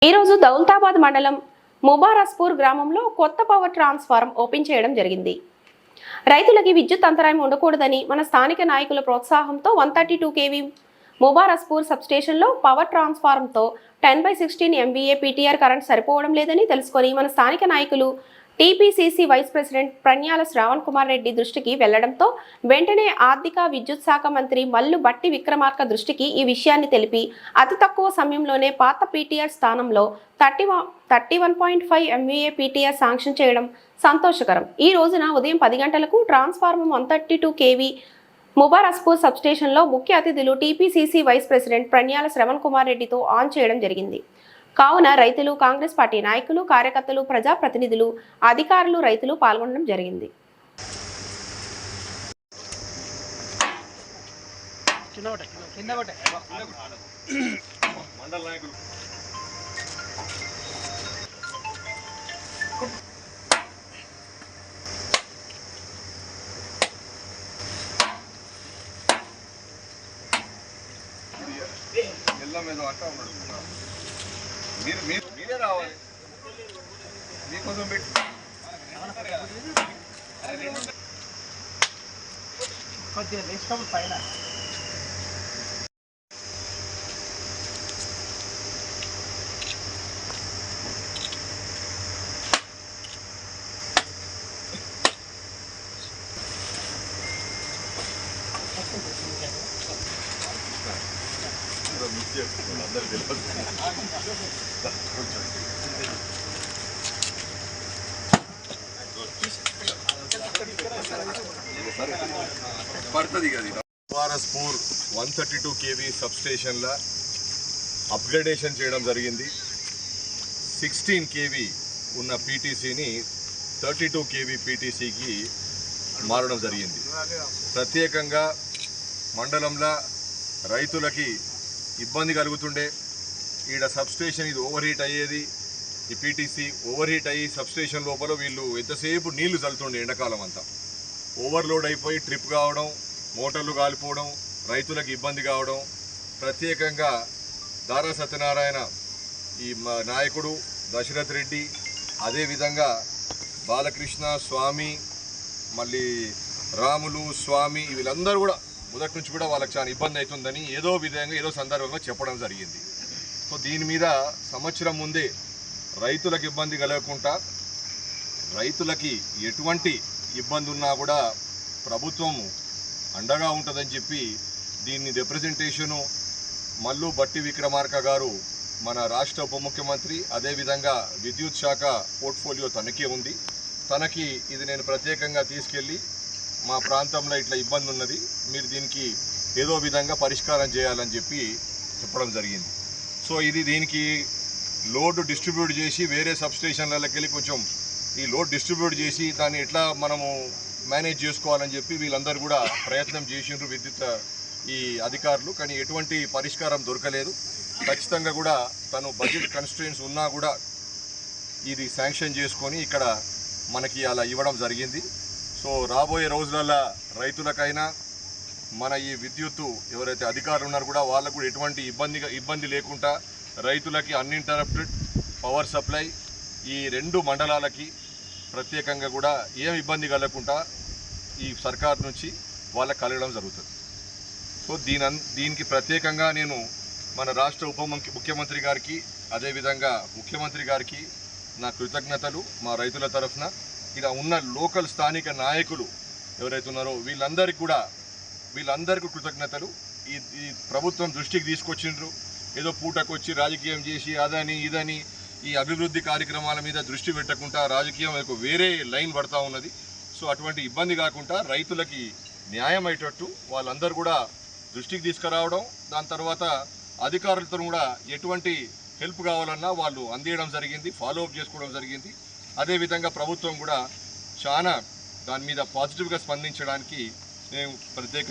ఈ రోజు దౌలతాబాద్ మండలం ముబారస్పూర్ గ్రామంలో కొత్త పవర్ ట్రాన్స్ఫార్మర్ ఓపెన్ చేయడం జరిగింది. రైతులకి విద్యుత్ అంతరాయం ఉండకూడదని మన స్థానిక నాయకుల ప్రోత్సాహంతో 132 kV ముబారస్పూర్ సబ్స్టేషన్లో పవర్ ట్రాన్స్ఫార్మర్తో 10/16 MVA PTR కరెంట్ సరిపోవడం లేదని తెలుసుకొని మన స్థానిక నాయకులు TPCC vice president Pranyala Shravan Kumar Reddy దృష్టికి వెళ్లడంతో వెంటనే ఆర్థిక విద్యుత్ శాఖ మంత్రి మల్లు బట్టి విక్రమార్క దృష్టికి ఈ విషయాన్ని తెలిపి అతి తక్కువ సమయంలోనే పాత పీటీఆర్ స్థానంలో 31.5 MVA PTR శాంక్షన్ చేయడం సంతోషకరం. ఈ రోజున ఉదయం 10 గంటలకు ట్రాన్స్ఫార్మర్ 132 kV ముబారస్పూర్ సబ్స్టేషన్లో ముఖ్య అతిథులు TPCC vice president Pranyala Sravan Kumar రెడ్డితో ఆన్ చేయడం జరిగింది. కావున రైతులు, కాంగ్రెస్ పార్టీ నాయకులు, కార్యకర్తలు, ప్రజాప్రతినిధులు, అధికారులు, రైతులు పాల్గొనడం జరిగింది. మీరే రావాలి మీకోసం పెట్టి కొద్దిగా లేచినప్పుడు పైన మిస్ చేసుకున్నాను అందరు తెలియదు. పడుతుంది కదా. ముబారస్పూర్ 132 kV సబ్స్టేషన్ల అప్గ్రేడేషన్ చేయడం జరిగింది. 16 kV ఉన్న పీటీసీని 32 kV పీటీసీకి మారడం జరిగింది. ప్రత్యేకంగా మండలంలో రైతులకి ఇబ్బంది కలుగుతుండే. ఈడ సబ్స్టేషన్ ఇది ఓవర్ హీట్ అయ్యేది. ఈ పీటీసీ ఓవర్ హీట్ అయ్యి సబ్స్టేషన్ లోపల వీళ్ళు ఎంతసేపు నీళ్లు చల్లుతుండే. ఎండాకాలం అంతా ఓవర్లోడ్ అయిపోయి ట్రిప్ కావడం, మోటార్లు కాలిపోవడం, రైతులకు ఇబ్బంది కావడం. ప్రత్యేకంగా దారా సత్యనారాయణ ఈ నాయకుడు, దశరథ్ రెడ్డి, అదేవిధంగా బాలకృష్ణ స్వామి, మళ్ళీ రాములు స్వామి, వీళ్ళందరూ కూడా మొదటి నుంచి కూడా వాళ్ళకి చాలా ఇబ్బంది అవుతుందని ఏదో విధంగా ఏదో సందర్భంగా చెప్పడం జరిగింది. సో దీని మీద సంవత్సరం ముందే రైతులకు ఇబ్బంది కలగకుండా, రైతులకి ఎటువంటి ఇబ్బంది ఉన్నా కూడా ప్రభుత్వం అండగా ఉంటుందని చెప్పి దీన్ని రిప్రజెంటేషను మల్లు బట్టి విక్రమార్క గారు, మన రాష్ట్ర ఉప ముఖ్యమంత్రి, అదేవిధంగా విద్యుత్ శాఖ పోర్ట్ఫోలియో తనకే ఉంది. తనకి ఇది నేను ప్రత్యేకంగా తీసుకెళ్ళి మా ప్రాంతంలో ఇట్లా ఇబ్బంది ఉన్నది, మీరు దీనికి ఏదో విధంగా పరిష్కారం చేయాలని చెప్పి చెప్పడం జరిగింది. సో దీనికి లోడ్ డిస్ట్రిబ్యూట్ చేసి వేరే సబ్స్టేషన్లకి వెళ్ళి కొంచెం ఈ లోడ్ డిస్ట్రిబ్యూట్ చేసి దాన్ని ఎట్లా మనము మేనేజ్ చేసుకోవాలని చెప్పి వీళ్ళందరూ కూడా ప్రయత్నం చేసిండ్రు విద్యుత్ ఈ అధికారులు. కానీ ఎటువంటి పరిష్కారం దొరకలేదు. ఖచ్చితంగా కూడా తను బడ్జెట్ కన్స్ట్రెయిన్స్ ఉన్నా కూడా ఇది శాంక్షన్ చేసుకొని ఇక్కడ మనకి అలా ఇవ్వడం జరిగింది. సో రాబోయే రోజులలో రైతులకైనా మన ఈ విద్యుత్తు ఎవరైతే అధికారులు ఉన్నారో కూడా వాళ్ళకు కూడా ఎటువంటి ఇబ్బంది లేకుండా రైతులకి అన్ఇంటరప్టెడ్ పవర్ సప్లై ఈ 2 మండలాలకి ప్రత్యేకంగా కూడా ఏం ఇబ్బంది కలగకుండా ఈ సర్కార్ నుంచి వాళ్ళకి కలగడం జరుగుతుంది. సో దీనికి ప్రత్యేకంగా నేను మన రాష్ట్ర ఉప ముఖ్యమంత్రి గారికి, అదేవిధంగా ముఖ్యమంత్రి గారికి నా కృతజ్ఞతలు. మా రైతుల తరఫున ఇలా ఉన్న లోకల్ స్థానిక నాయకులు ఎవరైతే ఉన్నారో వీళ్ళందరికీ కృతజ్ఞతలు. ఈ ప్రభుత్వం దృష్టికి తీసుకొచ్చిండ్రు. ఏదో పూటకు వచ్చి రాజకీయం చేసి అదని ఇదని ఈ అభివృద్ధి కార్యక్రమాల మీద దృష్టి పెట్టకుండా రాజకీయం వేరే లైన్ పడతా ఉన్నది. సో అటువంటి ఇబ్బంది కాకుండా రైతులకి న్యాయం అయ్యేటట్టు వాళ్ళందరూ కూడా దృష్టికి తీసుకురావడం, దాని తర్వాత అధికారులతో కూడా ఎటువంటి హెల్ప్ కావాలన్నా వాళ్ళు అందియడం జరిగింది, ఫాలో అప్ చేసుకోవడం జరిగింది. అదేవిధంగా ప్రభుత్వం కూడా చాలా దాని మీద పాజిటివ్గా స్పందించడానికి నేను ప్రత్యేకంగా